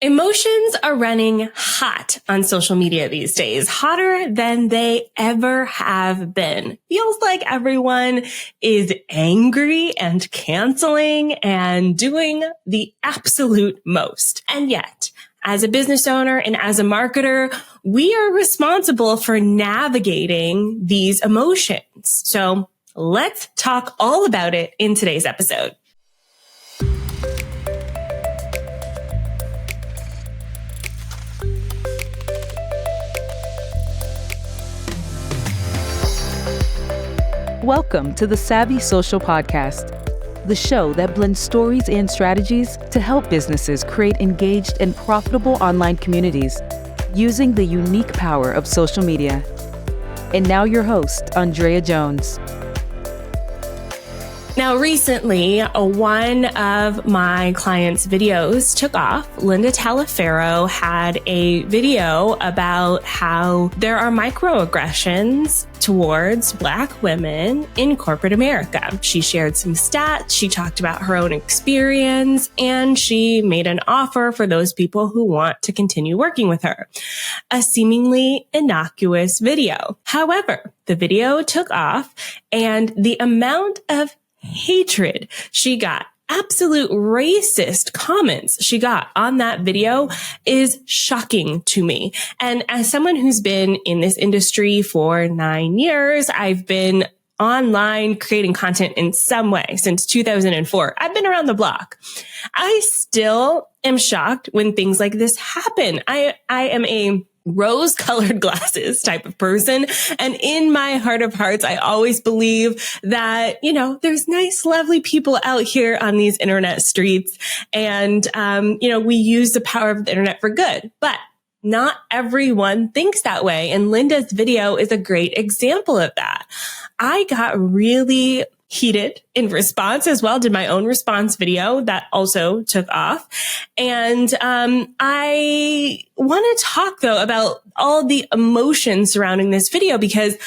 Emotions are running hot on social media these days, hotter than they ever have been. Feels like everyone is angry and canceling and doing the absolute most. And yet, as a business owner and as a marketer, we are responsible for navigating these emotions. So let's talk all about it in today's episode. Welcome to the Savvy Social Podcast, the show that blends stories and strategies to help businesses create engaged and profitable online communities using the unique power of social media. And now your host, ANDREA Jones. Now, recently, one of my clients' videos took off. Linda Talaferro had a video about how there are microaggressions towards Black women in corporate America. She shared some stats, she talked about her own experience, and she made an offer for those people who want to continue working with her. A seemingly innocuous video. However, the video took off, and the amount of hatred she got, absolute racist comments she got on that video is shocking to me. And as someone who's been in this industry for 9 years, I've been online creating content in some way since 2004. I've been around the block. I still am shocked when things like this happen. I am a rose-colored glasses type of person. And in my heart of hearts, I always believe that, there's nice, lovely people out here on these internet streets. And, we use the power of the internet for good, but not everyone thinks that way. And Linda's video is a great example of that. I got really heated in response as well, did my own response video that also took off. And I want to talk, though, about all the emotions surrounding this video, because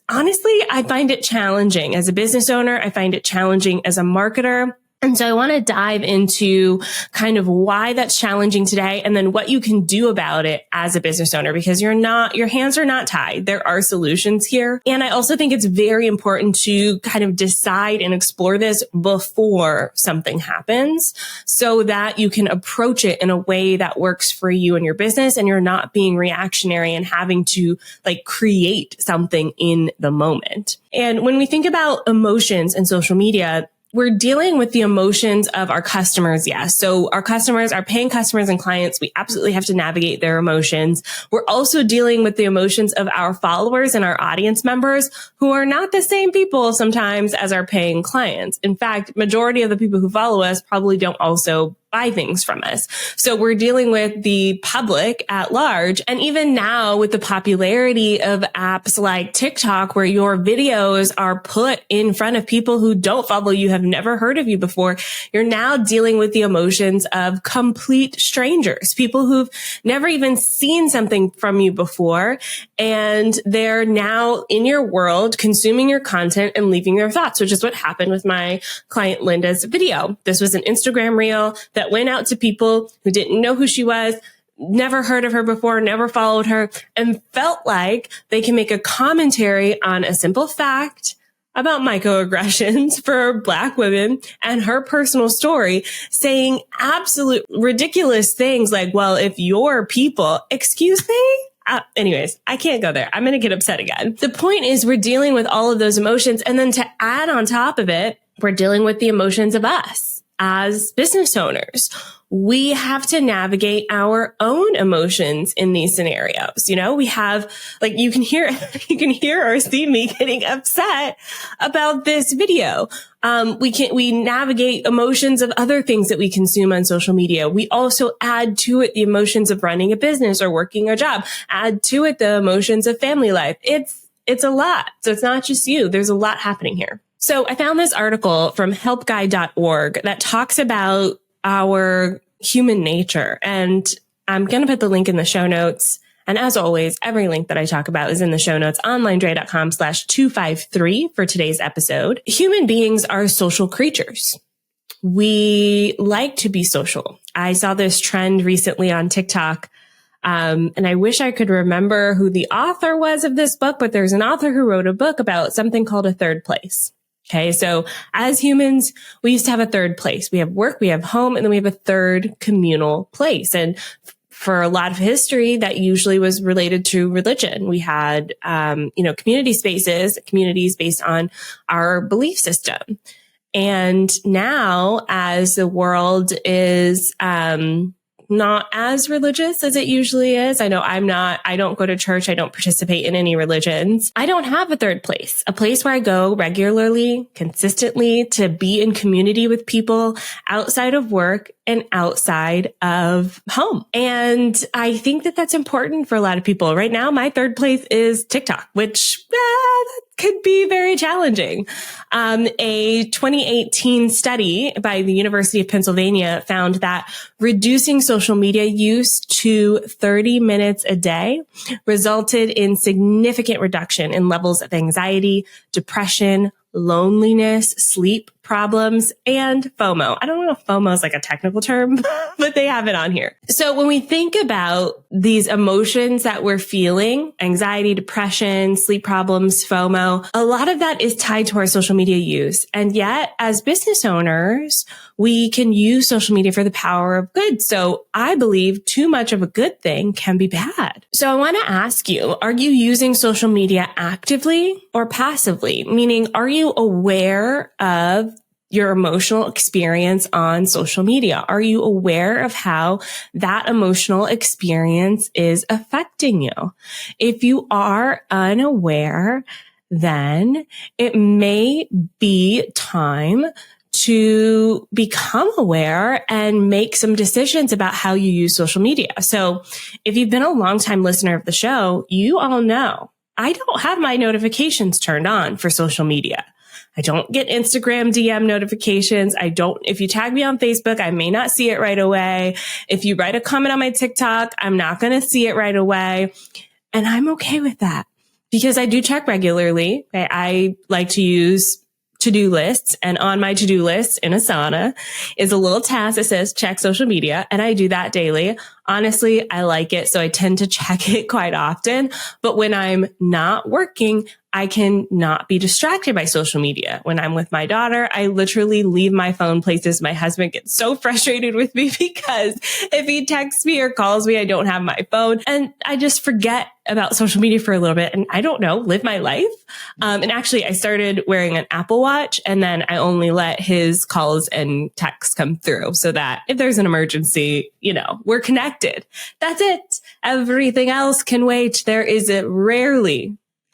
honestly, I find it challenging as a business owner. I find it challenging as a marketer. And so I want to dive into kind of why that's challenging today and then what you can do about it as a business owner, because your hands are not tied. There are solutions here. And I also think it's very important to kind of decide and explore this before something happens so that you can approach it in a way that works for you and your business, and you're not being reactionary and having to create something in the moment. And when we think about emotions and social media, we're dealing with the emotions of our customers, yes. So our customers, our paying customers and clients, we absolutely have to navigate their emotions. We're also dealing with the emotions of our followers and our audience members who are not the same people sometimes as our paying clients. In fact, majority of the people who follow us probably don't also buy things from us. So we're dealing with the public at large. And even now with the popularity of apps like TikTok, where your videos are put in front of people who don't follow you, have never heard of you before, you're now dealing with the emotions of complete strangers, people who've never even seen something from you before. And they're now in your world, consuming your content and leaving their thoughts, which is what happened with my client Linda's video. This was an Instagram reel that went out to people who didn't know who she was, never heard of her before, never followed her, and felt like they can make a commentary on a simple fact about microaggressions for Black women and her personal story, saying absolute ridiculous things like, well, if your people, excuse me? Anyways, I can't go there. I'm going to get upset again. The point is we're dealing with all of those emotions. And then to add on top of it, we're dealing with the emotions of us as business owners. We have to navigate our own emotions in these scenarios. We have, you can hear or see me getting upset about this video. We navigate emotions of other things that we consume on social media. We also add to it the emotions of running a business or working a job, add to it the emotions of family life. It's a lot. So it's not just you. There's a lot happening here. So I found this article from helpguide.org that talks about our human nature. And I'm going to put the link in the show notes. And as always, every link that I talk about is in the show notes, OnlineDrea.com/253 for today's episode. Human beings are social creatures. We like to be social. I saw this trend recently on TikTok. And I wish I could remember who the author was of this book, but there's an author who wrote a book about something called a third place. Okay. So as humans, we used to have a third place. We have work, we have home, and then we have a third communal place. And for a lot of history, that usually was related to religion. We had, community spaces, communities based on our belief system. And now as the world is, not as religious as it usually is. I know I don't go to church. I don't participate in any religions. I don't have a third place, a place where I go regularly, consistently to be in community with people outside of work and outside of home. And I think that that's important for a lot of people. Right now, my third place is TikTok, which could be very challenging. A 2018 study by the University of Pennsylvania found that reducing social media use to 30 minutes a day resulted in significant reduction in levels of anxiety, depression, loneliness, sleep problems, and FOMO. I don't know if FOMO is like a technical term, but they have it on here. So when we think about these emotions that we're feeling, anxiety, depression, sleep problems, FOMO, a lot of that is tied to our social media use. And yet, as business owners, we can use social media for the power of good. So I believe too much of a good thing can be bad. So I want to ask you, are you using social media actively or passively? Meaning, are you aware of your emotional experience on social media? Are you aware of how that emotional experience is affecting you? If you are unaware, then it may be time to become aware and make some decisions about how you use social media. So if you've been a longtime listener of the show, you all know I don't have my notifications turned on for social media. I don't get Instagram DM notifications. If you tag me on Facebook, I may not see it right away. If you write a comment on my TikTok, I'm not going to see it right away. And I'm okay with that because I do check regularly. I like to use to-do lists, and on my to-do list in Asana is a little task that says check social media, and I do that daily. Honestly, I like it, so I tend to check it quite often. But when I'm not working, I can not be distracted by social media. When I'm with my daughter, I literally leave my phone places. My husband gets so frustrated with me because if he texts me or calls me, I don't have my phone. And I just forget about social media for a little bit and I don't know, live my life. And actually I started wearing an Apple Watch and then I only let his calls and texts come through so that if there's an emergency, we're connected. That's it. Everything else can wait.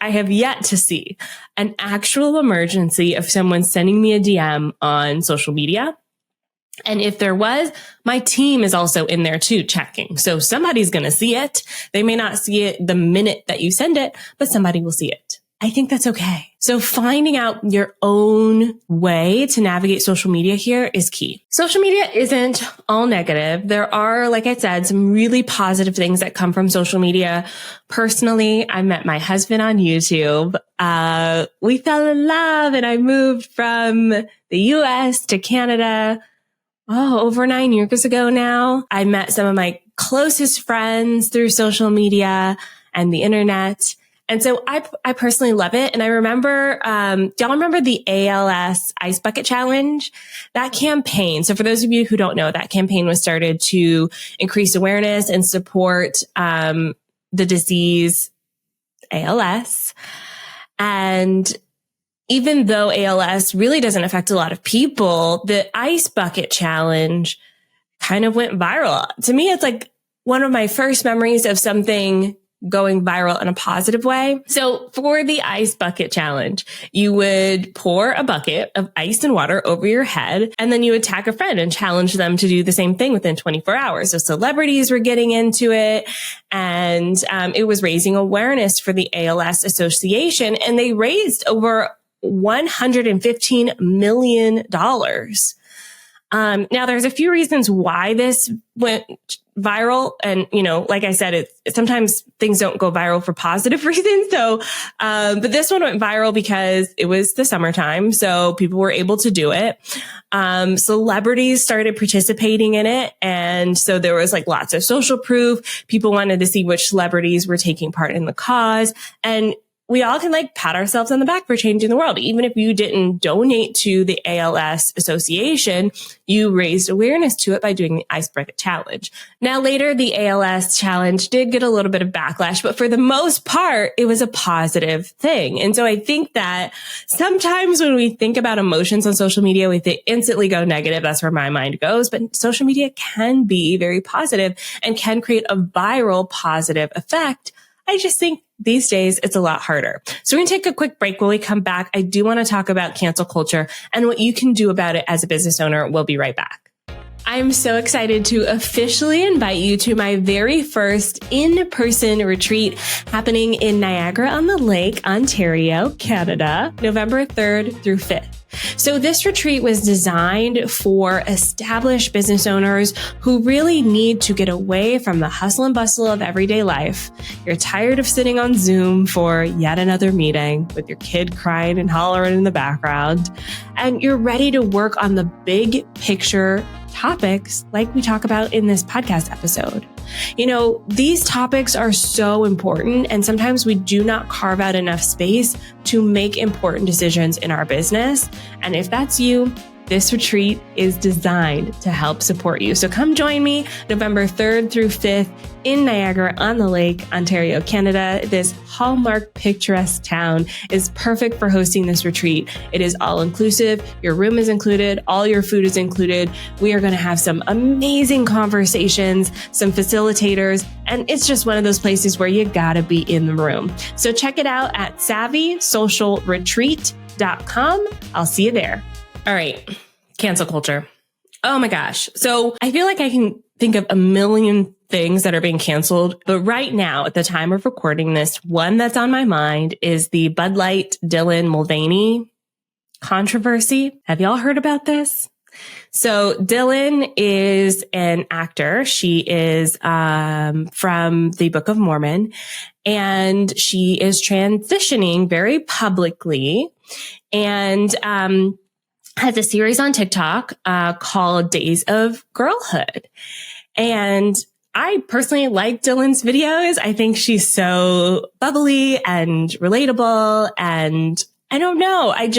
I have yet to see an actual emergency of someone sending me a DM on social media. And if there was, my team is also in there too, checking. So somebody's going to see it. They may not see it the minute that you send it, but somebody will see it. I think that's okay. So finding out your own way to navigate social media here is key. Social media isn't all negative. There are, like I said, some really positive things that come from social media. Personally, I met my husband on YouTube. We fell in love and I moved from the US to Canada. Over 9 years ago now. I met some of my closest friends through social media and the internet. And so I personally love it. And I remember, y'all remember the ALS Ice Bucket Challenge? That campaign. So for those of you who don't know, that campaign was started to increase awareness and support, the disease ALS. And even though ALS really doesn't affect a lot of people, the Ice Bucket Challenge kind of went viral. To me, it's like one of my first memories of something going viral in a positive way. So for the Ice Bucket Challenge, you would pour a bucket of ice and water over your head, and then you would tag a friend and challenge them to do the same thing within 24 hours. So celebrities were getting into it, and it was raising awareness for the ALS Association, and they raised over $115 million. Now, there's a few reasons why this went viral. And, like I said, sometimes things don't go viral for positive reasons. So, but this one went viral because it was the summertime. So people were able to do it. Celebrities started participating in it. And so there was like lots of social proof. People wanted to see which celebrities were taking part in the cause. And we all can like pat ourselves on the back for changing the world. Even if you didn't donate to the ALS Association, you raised awareness to it by doing the Ice Bucket Challenge. Now later, the ALS Challenge did get a little bit of backlash, but for the most part, it was a positive thing. And so I think that sometimes when we think about emotions on social media, we instantly go negative. That's where my mind goes. But social media can be very positive and can create a viral positive effect. I just think these days it's a lot harder. So we're going to take a quick break. When we come back, I do want to talk about cancel culture and what you can do about it as a business owner. We'll be right back. I'm so excited to officially invite you to my very first in-person retreat happening in Niagara-on-the-Lake, Ontario, Canada, November 3rd through 5th. So this retreat was designed for established business owners who really need to get away from the hustle and bustle of everyday life. You're tired of sitting on Zoom for yet another meeting with your kid crying and hollering in the background, and you're ready to work on the big picture topics like we talk about in this podcast episode. These topics are so important, and sometimes we do not carve out enough space to make important decisions in our business. And if that's you, this retreat is designed to help support you. So come join me November 3rd through 5th in Niagara-on-the-Lake, Ontario, Canada. This hallmark picturesque town is perfect for hosting this retreat. It is all inclusive. Your room is included. All your food is included. We are going to have some amazing conversations, some facilitators, and it's just one of those places where you gotta be in the room. So check it out at SavvySocialRetreat.com. I'll see you there. All right. Cancel culture. Oh my gosh. So I feel like I can think of a million things that are being canceled. But right now, at the time of recording this, one that's on my mind is the Bud Light Dylan Mulvaney controversy. Have y'all heard about this? So Dylan is an actor. She is from the Book of Mormon, and she is transitioning very publicly, and has a series on TikTok called Days of Girlhood. And I personally like Dylan's videos. I think she's so bubbly and relatable, and I don't know. I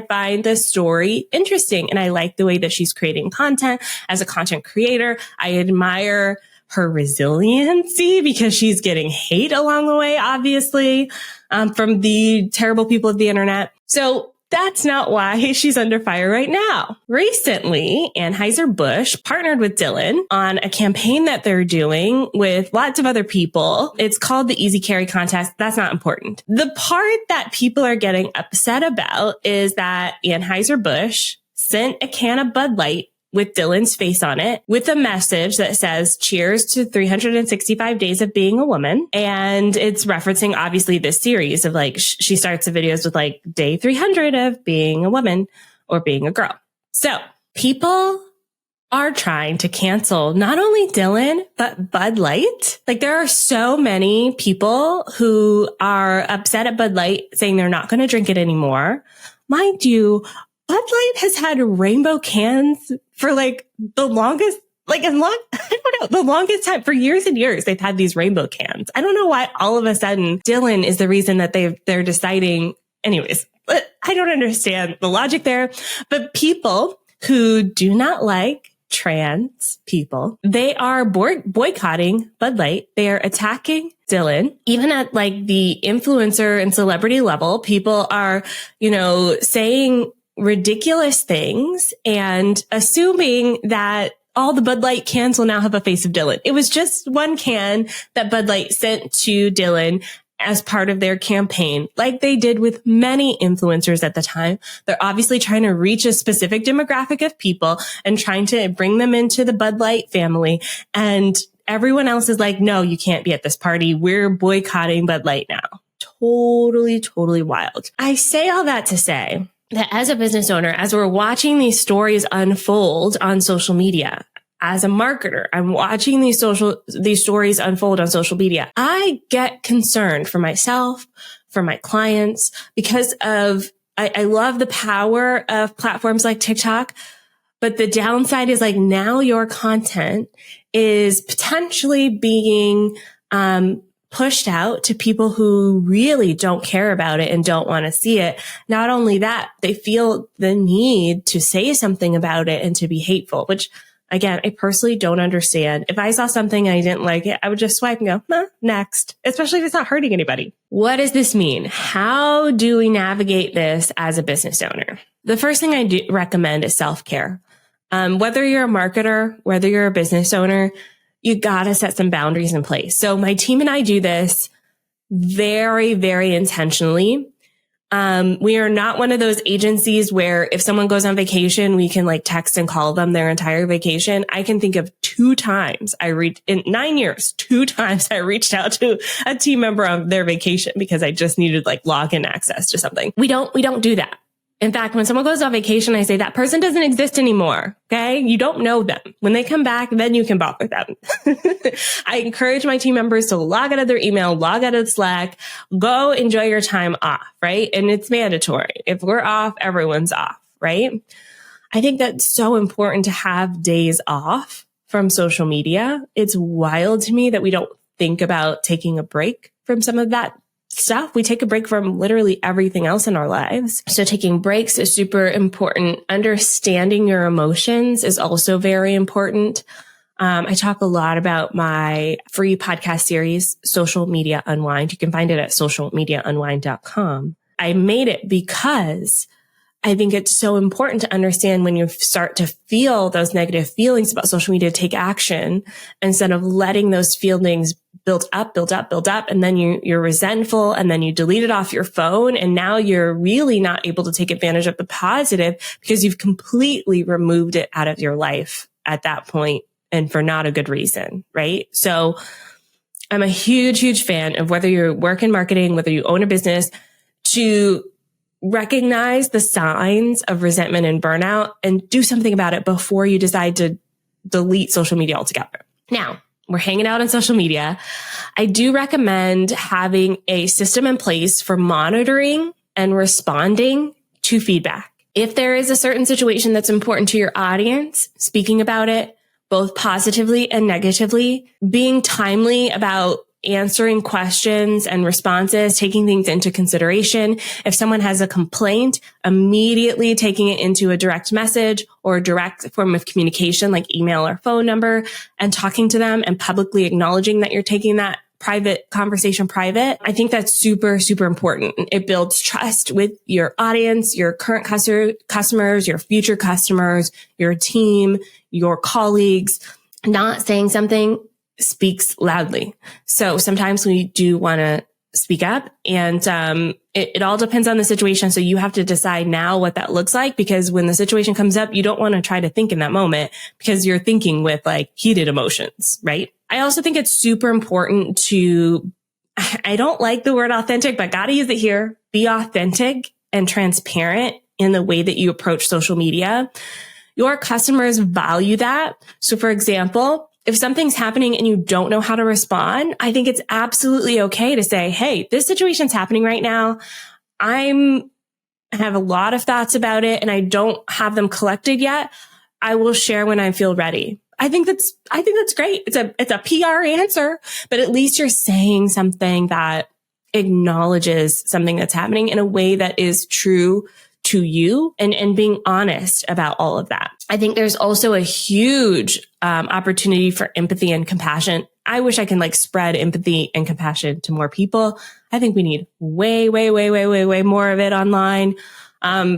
find the story interesting, and I like the way that she's creating content as a content creator. I admire her resiliency because she's getting hate along the way, obviously, from the terrible people of the internet. So that's not why she's under fire right now. Recently, Anheuser-Busch partnered with Dylan on a campaign that they're doing with lots of other people. It's called the Easy Carry Contest. That's not important. The part that people are getting upset about is that Anheuser-Busch sent a can of Bud Light with Dylan's face on it with a message that says, cheers to 365 days of being a woman. And it's referencing obviously this series of like, she starts the videos with like day 300 of being a woman or being a girl. So people are trying to cancel not only Dylan, but Bud Light. Like there are so many people who are upset at Bud Light saying they're not going to drink it anymore. Mind you, Bud Light has had rainbow cans for like the longest, the longest time, for years and years. They've had these rainbow cans. I don't know why all of a sudden Dylan is the reason that they're deciding. Anyways, I don't understand the logic there. But people who do not like trans people, they are boycotting Bud Light. They are attacking Dylan. Even at like the influencer and celebrity level, people are, saying ridiculous things and assuming that all the Bud Light cans will now have a face of Dylan. It was just one can that Bud Light sent to Dylan as part of their campaign, like they did with many influencers at the time. They're obviously trying to reach a specific demographic of people and trying to bring them into the Bud Light family. And everyone else is like, no, you can't be at this party. We're boycotting Bud Light now. Totally, totally wild. I say all that to say that as a business owner, as we're watching these stories unfold on social media, as a marketer, I'm watching these stories unfold on social media. I get concerned for myself, for my clients, because I love the power of platforms like TikTok, but the downside is like now your content is potentially being, pushed out to people who really don't care about it and don't want to see it. Not only that, they feel the need to say something about it and to be hateful, which again, I personally don't understand. If I saw something and I didn't like it, I would just swipe and go, next, especially if it's not hurting anybody. What does this mean? How do we navigate this as a business owner? The first thing I do recommend is self-care. Whether you're a marketer, whether you're a business owner, you gotta set some boundaries in place. So my team and I do this very, very intentionally. We are not one of those agencies where if someone goes on vacation, we can like text and call them their entire vacation. I can think of 2 times in 9 years, 2 times I reached out to a team member on their vacation because I just needed like login access to something. We don't do that. In fact, when someone goes on vacation, I say that person doesn't exist anymore. Okay. You don't know them. When they come back, then you can bother them. I encourage my team members to log out of their email, log out of Slack, go enjoy your time off. Right. And it's mandatory. If we're off, everyone's off. Right. I think that's so important to have days off from social media. It's wild to me that we don't think about taking a break from some of that stuff. We take a break from literally everything else in our lives. So taking breaks is super important. Understanding your emotions is also very important. I talk a lot about my free podcast series, Social Media Unwind. You can find it at socialmediaunwind.com. I made it because I think it's so important to understand when you start to feel those negative feelings about social media, take action instead of letting those feelings build up. And then you're resentful and then you delete it off your phone. And now you're really not able to take advantage of the positive because you've completely removed it out of your life at that point and for not a good reason. Right. So I'm a huge, huge fan of whether you work in marketing, whether you own a business, to recognize the signs of resentment and burnout and do something about it before you decide to delete social media altogether. Now, we're hanging out on social media. I do recommend having a system in place for monitoring and responding to feedback. If there is a certain situation that's important to your audience, speaking about it, both positively and negatively, being timely about answering questions and responses, taking things into consideration. If someone has a complaint, immediately taking it into a direct message or a direct form of communication like email or phone number and talking to them and publicly acknowledging that you're taking that private conversation private. I think that's super, super important. It builds trust with your audience, your current customers, your future customers, your team, your colleagues. Not saying something speaks loudly. So sometimes we do want to speak up and it all depends on the situation. So you have to decide now what that looks like, because when the situation comes up, you don't want to try to think in that moment because you're thinking with like heated emotions, right? I also think it's super important I don't like the word authentic, but gotta use it here. Be authentic and transparent in the way that you approach social media. Your customers value that. So for example, if something's happening and you don't know how to respond, I think it's absolutely okay to say, hey, this situation's happening right now. I have a lot of thoughts about it and I don't have them collected yet. I will share when I feel ready. I think that's great. It's a PR answer, but at least you're saying something that acknowledges something that's happening in a way that is true to you and being honest about all of that. I think there's also a huge opportunity for empathy and compassion. I wish I can like spread empathy and compassion to more people. I think we need way more of it online.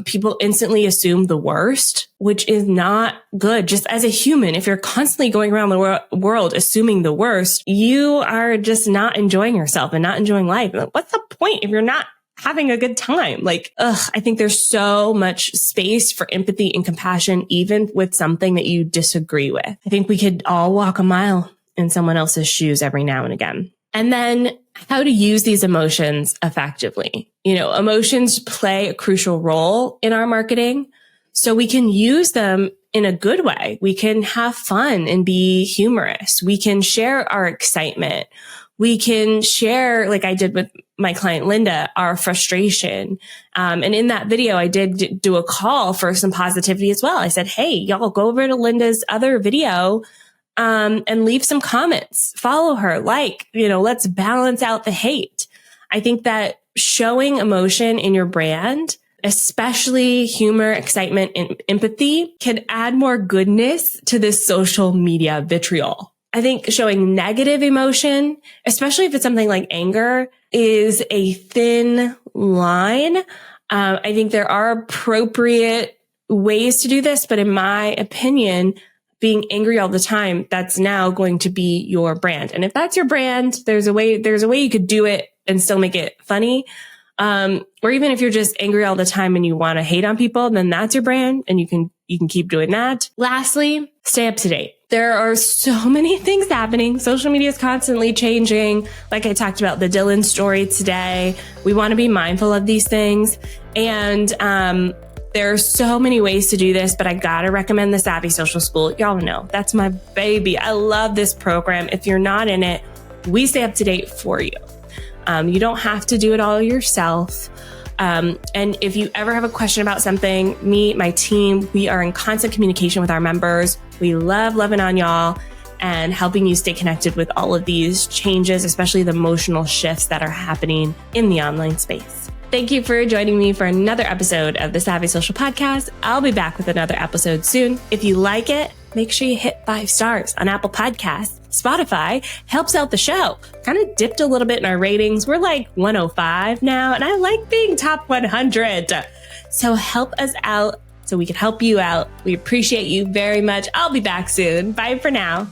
People instantly assume the worst, which is not good. Just as a human, if you're constantly going around the world assuming the worst, you are just not enjoying yourself and not enjoying life. What's the point if you're not having a good time? I think there's so much space for empathy and compassion, even with something that you disagree with. I think we could all walk a mile in someone else's shoes every now and again. And then how to use these emotions effectively. Emotions play a crucial role in our marketing. So we can use them in a good way. We can have fun and be humorous. We can share our excitement. We can share, like I did with my client, Linda, our frustration. And in that video, I did do a call for some positivity as well. I said, hey, y'all go over to Linda's other video, and leave some comments, follow her, let's balance out the hate. I think that showing emotion in your brand, especially humor, excitement, and empathy, can add more goodness to this social media vitriol. I think showing negative emotion, especially if it's something like anger, is a thin line. I think there are appropriate ways to do this, but in my opinion, being angry all the time, that's now going to be your brand. And if that's your brand, there's a way you could do it and still make it funny. Or even if you're just angry all the time and you want to hate on people, then that's your brand and you can keep doing that. Lastly, stay up to date. There are so many things happening. Social media is constantly changing. Like I talked about the Dylan story today. We want to be mindful of these things. And, there are so many ways to do this, but I gotta recommend the Savvy Social School. Y'all know that's my baby. I love this program. If you're not in it, we stay up to date for you. You don't have to do it all yourself. And if you ever have a question about something, me, my team, we are in constant communication with our members. We love loving on y'all and helping you stay connected with all of these changes, especially the emotional shifts that are happening in the online space. Thank you for joining me for another episode of the Savvy Social Podcast. I'll be back with another episode soon. If you like it, make sure you hit 5 stars on Apple Podcasts. Spotify helps out the show. Kind of dipped a little bit in our ratings. We're like 105 now, and I like being top 100. So help us out so we can help you out. We appreciate you very much. I'll be back soon. Bye for now.